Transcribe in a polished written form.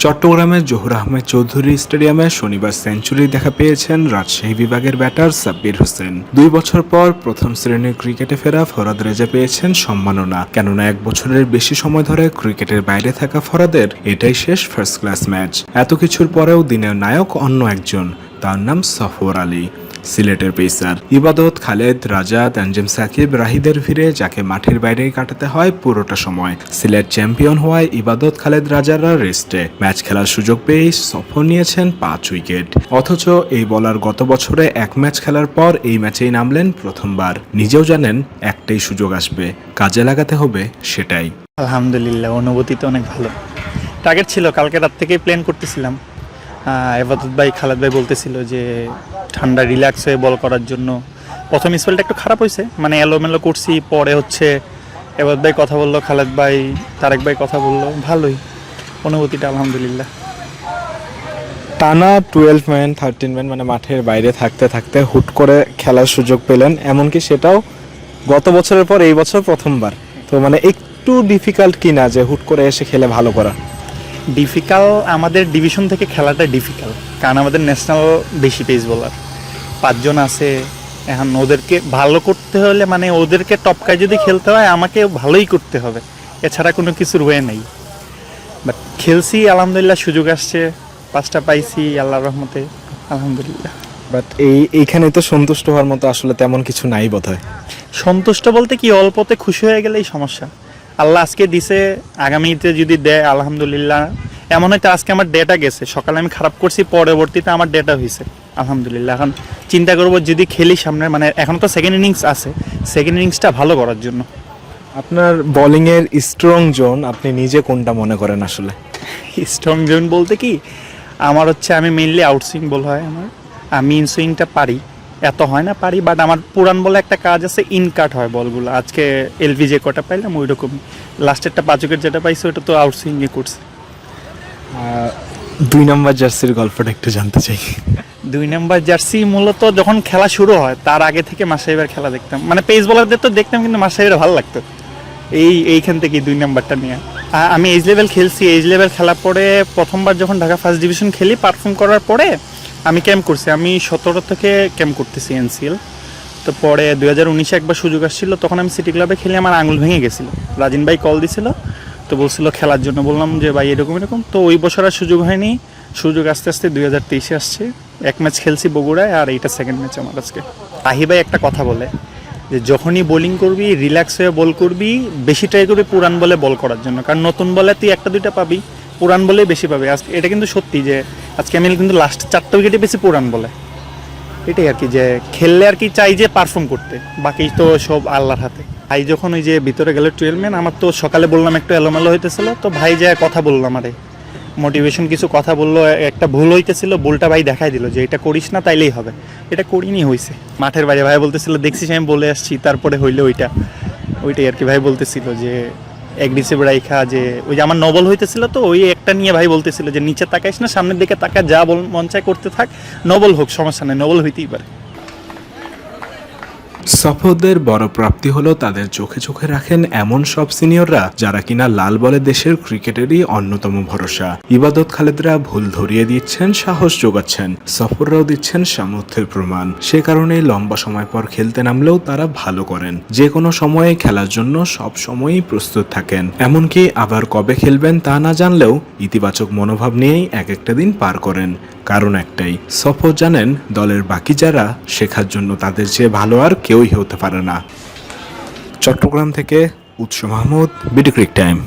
চট্টগ্রামের জহুর আহমেদ চৌধুরী স্টেডিয়ামে শনিবার সেঞ্চুরি দেখা পেয়েছেন রাজশাহী বিভাগের ব্যাটার সাব্বির হোসেন। 2 বছর পর প্রথম শ্রেণীর ক্রিকেটে ফেরা ফরাদ রেজা পেয়েছেন সম্মাননা। কেননা 1 বছরের বেশি সময় ধরে ক্রিকেটের বাইরে থাকা ফরাদের এটাই শেষ ফার্স্ট ক্লাস ম্যাচ। এত কিছুর পরেও দিনের নায়ক অন্য একজন, তার নাম সফওয়ার আলী। সিলেটের পেসার ইবাদত, খালেদ, রাজা, তানজিম সাকিব, রাহিদের ভিড়ে যাকে মাঠের বাইরেই কাটাতে হয় পুরোটা সময়। সিলেট চ্যাম্পিয়ন হওয়ায় ইবাদত, খালেদ, রাজারা রেস্টে। ম্যাচ খেলার সুযোগ পেয়েই সফর নিয়েছেন 5 উইকেট। অথচ এই বলার গত বছরে 1 ম্যাচ খেলার পর এই ম্যাচেই নামলেন প্রথমবার। নিজেও জানেন একটাই সুযোগ আসবে, কাজে লাগাতে হবে সেটাই। আলহামদুলিল্লাহ, অনুভূতি তো অনেক ভালো। টার্গেট ছিল, কালকে রাত থেকেই প্ল্যান করতেছিলাম। ইবাদত ভাই, খালেদ ভাই বলতেছিল যে ঠান্ডা রিল্যাক্স হয়ে বল করার জন্য। প্রথম স্পেলটা একটু খারাপ হয়েছে, মানে এলোমেলো করছি। পরে হচ্ছে ইবাদত ভাই কথা বললো, খালেদ ভাই, তারেক ভাই কথা বললো, ভালোই অনুভূতিটা আলহামদুলিল্লাহ। টানা 12 ম্যান 13 ম্যান মানে মাঠের বাইরে থাকতে থাকতে হুট করে খেলার সুযোগ পেলেন, এমনকি সেটাও গত বছরের পর এই বছর প্রথমবার। তো মানে একটু ডিফিকাল্ট কিনা যে হুট করে এসে খেলে ভালো করা? ডিফিকাল্ট, আমাদের ডিভিশন থেকে খেলাটা ডিফিকাল্ট, কারণ আমাদের ন্যাশনাল বেশি পেস বোলার 5 জন আছে। এখন ওদেরকে ভালো করতে হলে, মানে ওদেরকে টপকায় যদি খেলতে হয়, আমাকে ভালোই করতে হবে, এছাড়া কোনো কিছুর ওয়ে নেই। বাট খেলছি আলহামদুলিল্লাহ, সুযোগ আসছে, 5টা পাইছি আল্লাহর রহমতে, আলহামদুলিল্লাহ। বাট এইখানে তো সন্তুষ্ট হওয়ার মতো আসলে তেমন কিছু নাই বোধহয়। সন্তুষ্ট বলতে কি, অল্পতে খুশি হয়ে গেলেই সমস্যা। আল্লাহ আজকে দিছে, আগামীতে যদি দেয় আলহামদুলিল্লাহ। এমন একটা আজকে আমার ডেটা গেছে, সকালে আমি খারাপ করছি, পরবর্তীতে আমার ডেটা হয়েছে আলহামদুলিল্লাহ। এখন চিন্তা করবো যদি খেলি সামনে, মানে এখন তো সেকেন্ড ইনিংস আছে, সেকেন্ড ইনিংসটা ভালো করার জন্য। আপনার বোলিংয়ের স্ট্রং জোন আপনি নিজে কোনটা মনে করেন আসলে? স্ট্রং জোন বলতে কি, আমার হচ্ছে আমি মেইনলি আউটসুইং বল হয় আমার। আমি ইনসুইংটা পারি, এত হয় না পারি, বাট আমার পুরান বলে একটা কাজ আছে, ইনকাট হয় বলগুলো। আজকে এলভি যে কটা পাইলাম ওই রকমই, লাস্টেরটা 5 উইকেট যেটা পাইছে ওটা তো আউটসুইংয়ে করছে। 2 নম্বর জার্সির গল্পটা একটু জানতে চাই। 2 নম্বর জার্সি মূলত যখন খেলা শুরু হয় তার আগে থেকে মাসাইবার খেলা দেখতাম, মানে পেস বোলারদের তো দেখতাম, কিন্তু মাসাইবার ভালো লাগতো। এইখান থেকে 2 নম্বরটা নিয়ে আমি এজ লেভেল খেলছি। এজ লেভেল খেলার পরে প্রথমবার যখন ঢাকা ফার্স্ট ডিভিশন খেলি, পারফর্ম করার পরে আমি ক্যাম্প করছি। আমি 17 থেকে ক্যাম্প করতেছি এনসিএল। তো পরে 2019-এ একবার সুযোগ আসছিল, তখন আমি সিটি ক্লাবে খেলে আমার আঙুল ভেঙে গেছিলো। রাজিন ভাই কল দিছিল, তো বলছিল খেলার জন্য। বললাম যে ভাই এরকম এরকম, তো ওই বছর আর সুযোগ হয়নি। সুযোগ আস্তে আস্তে 2023-এ আসছে। 1 ম্যাচ খেলছি বগুড়ায়, আর এইটা সেকেন্ড ম্যাচ আমার আজকে। তাহি ভাই একটা কথা বলে যে যখনই বোলিং করবি রিল্যাক্স হয়ে বল করবি, বেশি ট্রাই করবি পুরান বলে বল করার জন্য, কারণ নতুন বলে তুই 1টা 2টা পাবি, পুরান বলেই বেশি পাবি। আজকে এটা কিন্তু সত্যি যে আজকে আমি কিন্তু লাস্ট 4টা উইকেটে বেশি পুরান বলে। এটাই আর কি, যে খেললে আর কি চাই যে পারফর্ম করতে, বাকি তো সব আল্লাহর হাতে। ভাই যখন ওই যে ভিতরে গেল 12 ম্যান, আমার তো সকালে বললাম একটু এলোমেলো হইতেছিল, তো ভাই যে কথা বললাম, আরে মোটিভেশন কিছু কথা বললো, একটা ভুল হইতেছিল, ভুলটা ভাই দেখাই দিল যে এটা করিস না, তাইলেই হবে। এটা করিনি, হয়েছে। মাঠের বাইরে ভাই বলতেছিল দেখছিস আমি বলে আসছি, তারপরে হইলে ওইটাই আর কি। ভাই বলতেছিল যে অ্যাগ্রেসিভ রাইখা, যে ওই যে আমার নবল হইতেছিল, তো ওই একটা নিয়ে ভাই বলতেছিল যে নিচে তাকাইস না, সামনের দিকে তাকা, যা মন চায় করতে থাক, নবল হোক সমস্যা নেই, নবল হইতেই পারে। সফরদের বড় প্রাপ্তি হলো তাদের চোখে চোখে রাখেন এমন সব সিনিয়ররা যারা কিনা লাল বলে দেশের ক্রিকেটেরই অন্যতম ভরসা। ইবাদত, খালেদরা ভুল ধরিয়ে দিচ্ছেন, সাহস যোগাচ্ছেন, সফররাও দিচ্ছেন সামর্থ্যের প্রমাণ। সে কারণে লম্বা সময় পর খেলতে নামলেও তারা ভালো করেন। যে কোনো সময়ে খেলার জন্য সব সময়ই প্রস্তুত থাকেন। এমনকি আবার কবে খেলবেন তা না জানলেও ইতিবাচক মনোভাব নিয়েই একটা দিন পার করেন। কারণ একটাই, সফর জানেন দলের বাকি যারা শেখার জন্য তাদের চেয়ে ভালো আর কেউই হতে পারে না। চট্টগ্রাম থেকে উৎস মাহমুদ, বিডি ক্রিক টাইম।